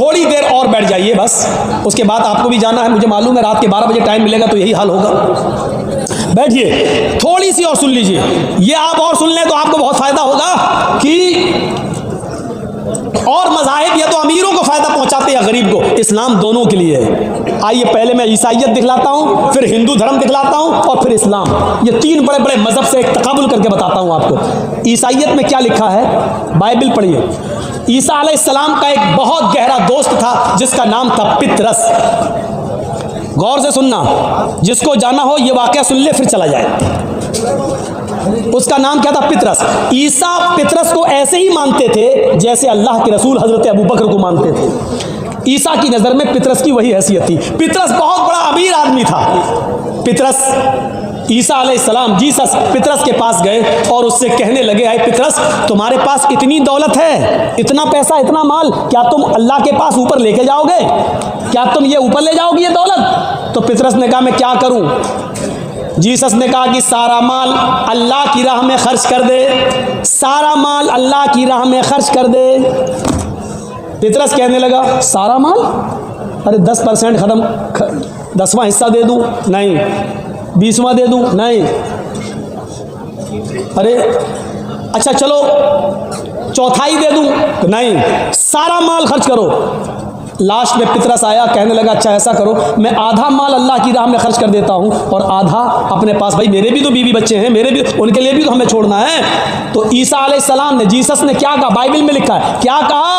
थोड़ी देर और बैठ जाइए बस, उसके बाद आपको भी जाना है, मुझे मालूम है रात के 12 बजे टाइम मिलेगा तो यही हाल होगा। बैठिए, थोड़ी सी और सुन लीजिए, ये आप और सुन लें तो आपको बहुत फायदा होगा कि और मज़ाहिब या तो अमीरों को फायदा पहुंचाते या गरीब को, इस्लाम दोनों के लिए है। आइए पहले मैं ईसाइयत दिखलाता हूं, फिर हिंदू धर्म दिखलाता हूं और फिर इस्लाम। ये तीन बड़े बड़े मजहब से एक तकाबुल करके बताता हूं आपको। ईसाइयत में क्या लिखा है, बाइबल पढ़िए। ईसा अलैहिस्सलाम का एक बहुत गहरा दोस्त था जिसका नाम था पितरस। गौर से सुनना, जिसको जाना हो ये वाकया सुन ले फिर चला जाए। उसका नाम क्या था, पितरस। ईसा पितरस को ऐसे ही मानते थे जैसे अल्लाह के रसूल हजरत अबू बकर को मानते थे। ईसा की नज़र में पितरस की वही हैसियत थी। पितरस बहुत बड़ा अमीर आदमी था। पितरस, ईसा अलैहिस्सलाम जीसस पितरस के पास गए और उससे कहने लगे, आए पितरस, तुम्हारे पास इतनी दौलत है, इतना पैसा, इतना माल, क्या तुम अल्लाह के पास ऊपर लेके जाओगे? क्या तुम ये ऊपर ले जाओगे ये दौलत? तो पितरस ने कहा, मैं क्या करूं? जीसस ने कहा कि सारा माल अल्लाह की राह में खर्च कर दे, सारा माल अल्लाह की राह में खर्च कर दे। पितरस कहने लगा, सारा माल? अरे 10% ख़त्म, 10वां हिस्सा दे दूं? नहीं। 20वां दे दूं? नहीं। अरे अच्छा चलो चौथाई दे दूं? नहीं। सारा माल खर्च करो। लास्ट में पितरस आया, कहने लगा, अच्छा ऐसा करो, मैं आधा माल अल्लाह की राह में खर्च कर देता हूँ और आधा अपने पास, भाई मेरे भी तो बीवी बच्चे हैं, मेरे भी, उनके लिए भी तो हमें छोड़ना है। तो ईसा अलैहिस्सलाम ने, जीसस ने क्या कहा, बाइबल में लिखा है, क्या कहा?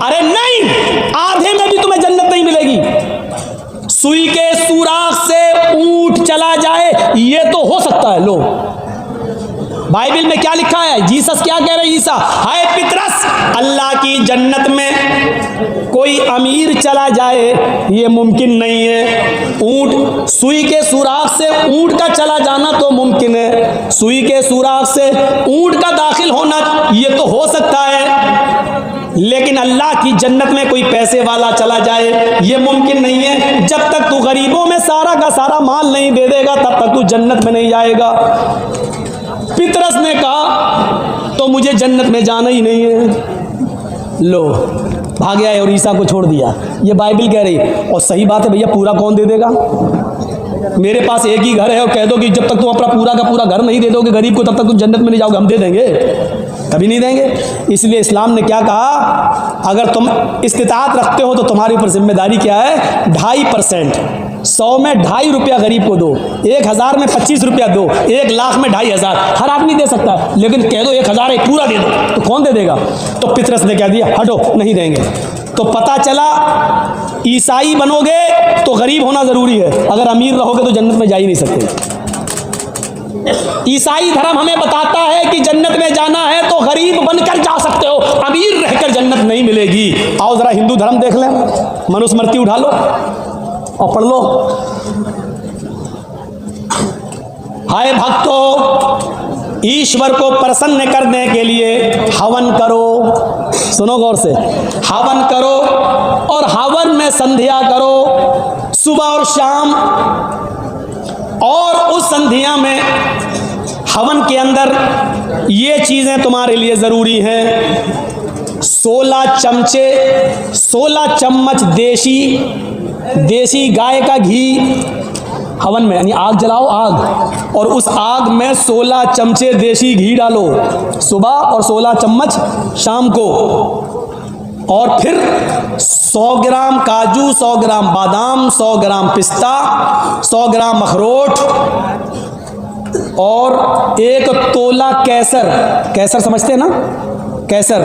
अरे नहीं, आधे में भी तुम्हें जन्नत नहीं मिलेगी। सुई के सुराख से ऊंट चला जाए ये तो हो सकता है। लो बाइबल में क्या लिखा है, जीसस क्या कह रहे हैं, ईसा, हाय पितरस, अल्लाह की जन्नत में कोई अमीर चला जाए ये मुमकिन नहीं है। ऊंट, सुई के सुराख से ऊंट का चला जाना तो मुमकिन है, सुई के सुराख से ऊंट का दाखिल होना ये तो हो सकता है, लेकिन अल्लाह की जन्नत में कोई पैसे वाला चला जाए ये मुमकिन नहीं है। जब तक तू गरीबों में सारा का सारा माल नहीं दे देगा तब तक तू जन्नत में नहीं जाएगा। पितरस ने कहा, तो मुझे जन्नत में जाना ही नहीं है। लो भाग गया और ईसा को छोड़ दिया। ये बाइबल कह रही है, और सही बात है भैया, पूरा कौन दे देगा? मेरे पास एक ही घर है और कह दो कि जब तक तुम अपना पूरा का पूरा घर नहीं दे दोगे गरीब को तब तक तुम जन्नत में नहीं जाओगे। हम दे देंगे? कभी नहीं देंगे। इसलिए इस्लाम ने क्या कहा, अगर तुम इस्तिताअत रखते हो तो तुम्हारे ऊपर जिम्मेदारी क्या है, 2.5%, 100 में 2.5 रुपया गरीब को दो, 1000 में 25 रुपया दो, 1 लाख में 2.500। हर आदमी दे सकता है, लेकिन कह दो 1000 एक पूरा दे दो, तो कौन दे देगा? तो पितरस ने क्या दिया, हटो नहीं देंगे। तो पता चला ईसाई बनोगे तो गरीब होना ज़रूरी है, अगर अमीर रहोगे तो जन्नत में जा ही नहीं सकते। ईसाई धर्म हमें बताता है कि जन्नत में जाना है तो गरीब बनकर जा सकते हो, अमीर रहकर जन्नत नहीं मिलेगी। आओ जरा हिंदू धर्म देख लें, मनुस्मृति उठा लो और पढ़ लो। हाय भक्तों, ईश्वर को प्रसन्न करने के लिए हवन करो। सुनो गौर से, हवन करो, और हवन में संध्या करो सुबह और शाम, और उस संध्या में हवन के अंदर ये चीज़ें तुम्हारे लिए ज़रूरी हैं। 16 चम्मच देसी गाय का घी हवन में, यानी आग जलाओ, आग, और उस आग में 16 चमचे देसी घी डालो सुबह और 16 चम्मच शाम को। और फिर 100 ग्राम काजू, 100 ग्राम बादाम, 100 ग्राम पिस्ता, 100 ग्राम अखरोट और 1 तोला केसर। केसर समझते हैं ना, केसर,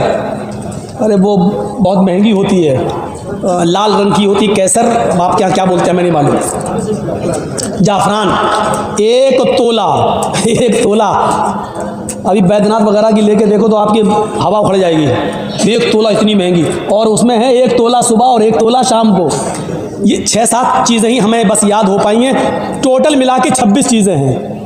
अरे वो बहुत महंगी होती है, लाल रंग की होती है केसर, आप क्या बोलते हैं मैं नहीं मालूम, जाफरान। 1 तोला, अभी बैद्यनाथ वगैरह की लेके देखो तो आपकी हवा उखड़ जाएगी। 1 तोला, इतनी महंगी, और उसमें है 1 तोला सुबह और 1 तोला शाम को। ये 6-7 चीज़ें ही हमें बस याद हो पाई हैं, टोटल मिला के 26 चीज़ें हैं।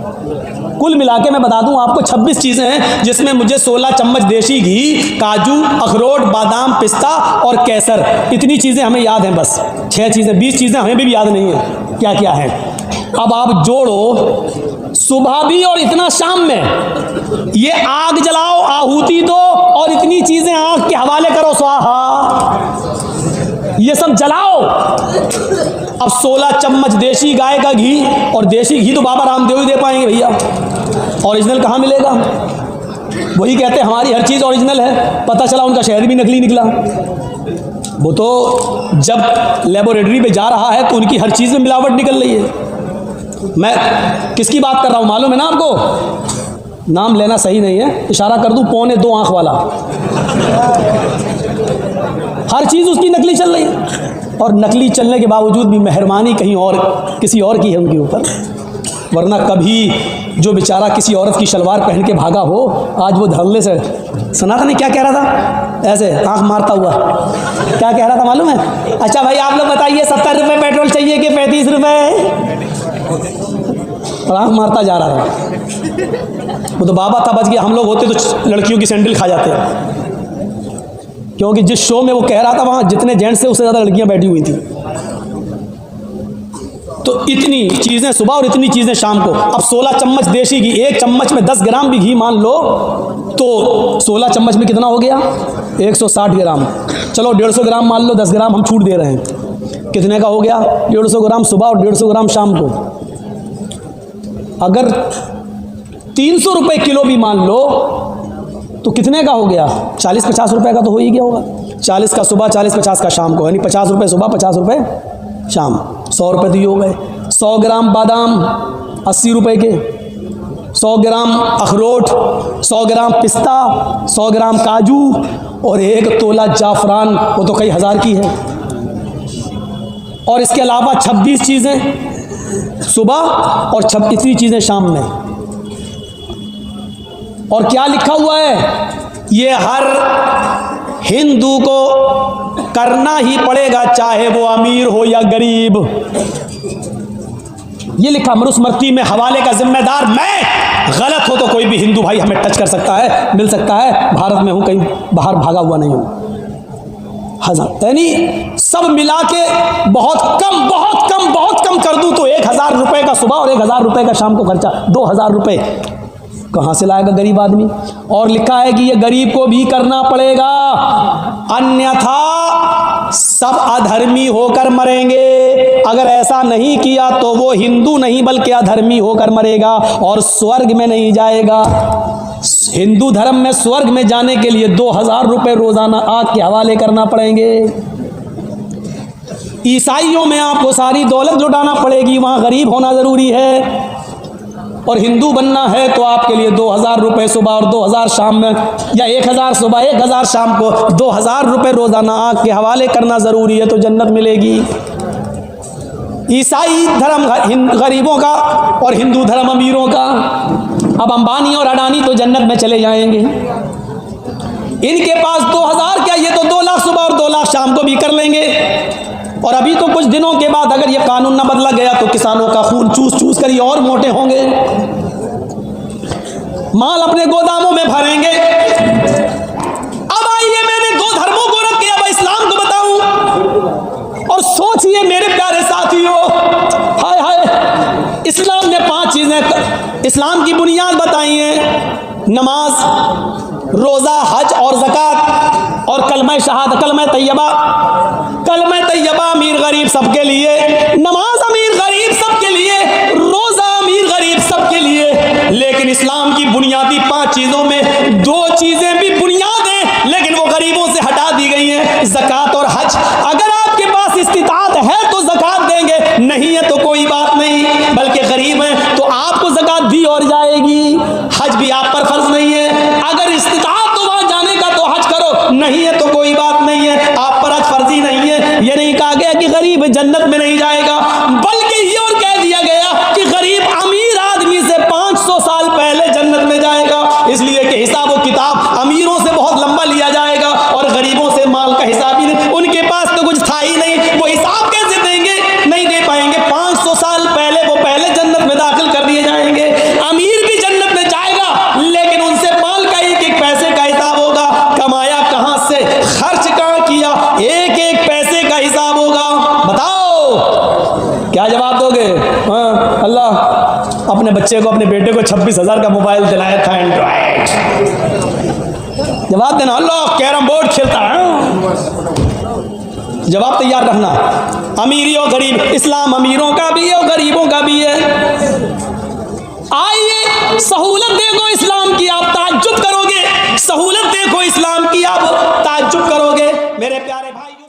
कुल मिला के मैं बता दूं आपको 26 चीज़ें हैं, जिसमें मुझे 16 चम्मच देसी घी, काजू, अखरोट, बादाम, पिस्ता और केसर, इतनी चीज़ें हमें याद हैं। बस 6 चीज़ें, 20 चीज़ें हमें भी याद नहीं है क्या क्या है। अब आप जोड़ो, सुबह भी और इतना शाम में, ये आग जलाओ, आहुति दो, और इतनी चीज़ें आग के हवाले करो, स्वाहा। ये सब जलाओ। अब 16 चम्मच देसी गाय का घी, और देसी घी तो बाबा रामदेव ही दे पाएंगे भैया, ओरिजिनल कहाँ मिलेगा? वही कहते हैं हमारी हर चीज़ ओरिजिनल है, पता चला उनका शहद भी नकली निकला। वो तो जब लेबोरेटरी पे जा रहा है तो उनकी हर चीज़ में मिलावट निकल रही है। मैं किसकी बात कर रहा हूँ मालूम है ना आपको? नाम लेना सही नहीं है, इशारा कर दूँ, 2.25 आँख वाला, हर चीज़ उसकी नकली चल रही है। और नकली चलने के बावजूद भी मेहरबानी कहीं और किसी और की है उनके ऊपर, वरना कभी जो बेचारा किसी औरत की शलवार पहन के भागा हो, आज वो धड़ल्ले से सुना था नहीं क्या कह रहा था, ऐसे आंख मारता हुआ क्या कह रहा था मालूम है? अच्छा भाई आप लोग बताइए 70 रुपये पेट्रोल चाहिए कि 35 रुपये? और आंख मारता जा रहा था। वो तो बाबा था, बच गया। हम लोग होते तो लड़कियों की सैंडल खा जाते, क्योंकि जिस शो में वो कह रहा था वहाँ जितने जेंट्स थे उससे ज़्यादा लड़कियाँ बैठी हुई थी। तो इतनी चीज़ें सुबह और इतनी चीज़ें शाम को। अब 16 चम्मच देसी घी, एक चम्मच में 10 ग्राम भी घी मान लो तो 16 चम्मच में कितना हो गया? 160 ग्राम। चलो 150 ग्राम मान लो, 10 ग्राम हम छूट दे रहे हैं, कितने का हो गया? 150 ग्राम सुबह और 150 ग्राम शाम को। अगर 300 रुपये किलो भी मान लो तो कितने का हो गया? 40-50 रुपये का तो हो ही गया होगा। 40 का सुबह, 40-50 का शाम को, यानी 50 रुपये सुबह, 50 रुपये शाम, 100 रुपये तो ये हो गए। 100 ग्राम बादाम 80 रुपये के, 100 ग्राम अखरोट, 100 ग्राम पिस्ता, 100 ग्राम काजू और 1 तोला जाफरान, वो तो कई हज़ार की है। और इसके अलावा 26 चीज़ें सुबह और इतनी चीज़ें शाम में। और क्या लिखा हुआ है? ये हर हिंदू को करना ही पड़ेगा, चाहे वो अमीर हो या गरीब। ये लिखा मनुस्मृति में, हवाले का जिम्मेदार मैं। गलत हो तो कोई भी हिंदू भाई हमें टच कर सकता है, मिल सकता है। भारत में हूं, कहीं बाहर भागा हुआ नहीं हूं। हजार यानी सब मिला के बहुत कम कर दूं तो 1000 रुपये का सुबह और 1000 रुपये का शाम को खर्चा, 2000 रुपये कहाँ से लाएगा गरीब आदमी? और लिखा है कि ये गरीब को भी करना पड़ेगा, अन्यथा सब अधर्मी होकर मरेंगे। अगर ऐसा नहीं किया तो वो हिंदू नहीं बल्कि अधर्मी होकर मरेगा और स्वर्ग में नहीं जाएगा। हिंदू धर्म में स्वर्ग में जाने के लिए 2000 रुपये रोजाना आग के हवाले करना पड़ेंगे। ईसाइयों में आपको सारी दौलत लुटाना पड़ेगी, वहाँ गरीब होना ज़रूरी है। और हिंदू बनना है तो आपके लिए 2000 रुपये सुबह और 2000 शाम में, या 1000 सुबह 1000 शाम को, 2000 रुपये रोज़ाना आग के हवाले करना ज़रूरी है, तो जन्नत मिलेगी। ईसाई धर्म गरीबों का और हिंदू धर्म अमीरों का। अब अंबानी और अडानी तो जन्नत में चले जाएंगे, इनके पास 2000 क्या, ये तो 2 लाख सुबह और 2 लाख शाम को भी कर लेंगे। और अभी तो कुछ दिनों के बाद अगर ये कानून ना बदला गया तो किसानों का खून चूस चूस कर ये और मोटे होंगे, माल अपने गोदामों में भरेंगे। अब आइए मैंने 2 धर्मों को रख के अब इस्लाम को बताऊं, और सोचिए मेरे प्यारे साथियों, हाय हाय, इस्लाम ने 5 चीजें इस्लाम की बुनियाद बताई हैं। नमाज, रोजा, हज और ज़कात और कलमा शहादत, कलमा तैयबा। कलमा तैयबा अमीर गरीब सबके लिए, नमाज अमीर गरीब सबके लिए, रोजा अमीर गरीब सबके लिए। लेकिन इस्लाम की बुनियादी 5 चीजों में 2 चीजें भी बुनियाद हैं, लेकिन वो गरीबों से हटा दी गई हैं, ज़कात और हज। अगर आपके पास इस्तिताअत है तो ज़कात देंगे, नहीं है तो कोई बात नहीं, बल्कि गरीब हैं तो आपको ज़कात दी और जाएगी। हज भी आप पर फर्ज नहीं है, अगर इस्तिताअत तो वहां जाने का तो हज करो, नहीं है तो कोई बात नहीं है, आप पर हज फर्जी नहीं है। ये नहीं कहा गया कि गरीब जन्नत में नहीं जाएगा, बल्कि ये और कह दिया गया कि गरीब अमीर आदमी से 500 साल पहले जन्नत में जाएगा, इसलिए कि हिसाब व किताब अमीरों से बहुत लंबा लिया जाएगा और गरीबों से माल का हिसाब ही नहीं। उनके पास तो कुछ था ही नहीं, वो हिसाब कैसे देंगे? नहीं दे पाएंगे। 500 साल पहले वो पहले जन्नत में दाखिल कर दिए जाएंगे। अमीर भी जन्नत में जाएगा, लेकिन उनसे माल का एक पैसे का हिसाब होगा, कमाया कहां से, खर्च कहां किया, एक पैसे का हिसाब होगा। बताओ क्या जवाब दोगे? हाँ, अल्लाह अपने बच्चे को, अपने बेटे को 26,000 का मोबाइल दिलाया था, एंड्रॉइड। जवाब देना, अल्लाह कैरम बोर्ड खेलता है। जवाब तैयार रखना। अमीरी और गरीब, इस्लाम अमीरों का भी है और गरीबों का भी है। आइए सहूलत देखो इस्लाम की, आप ताज्जुब करोगे। सहूलत देखो इस्लाम की, आप ताज्जुब करोगे। मेरे प्यारे भाई।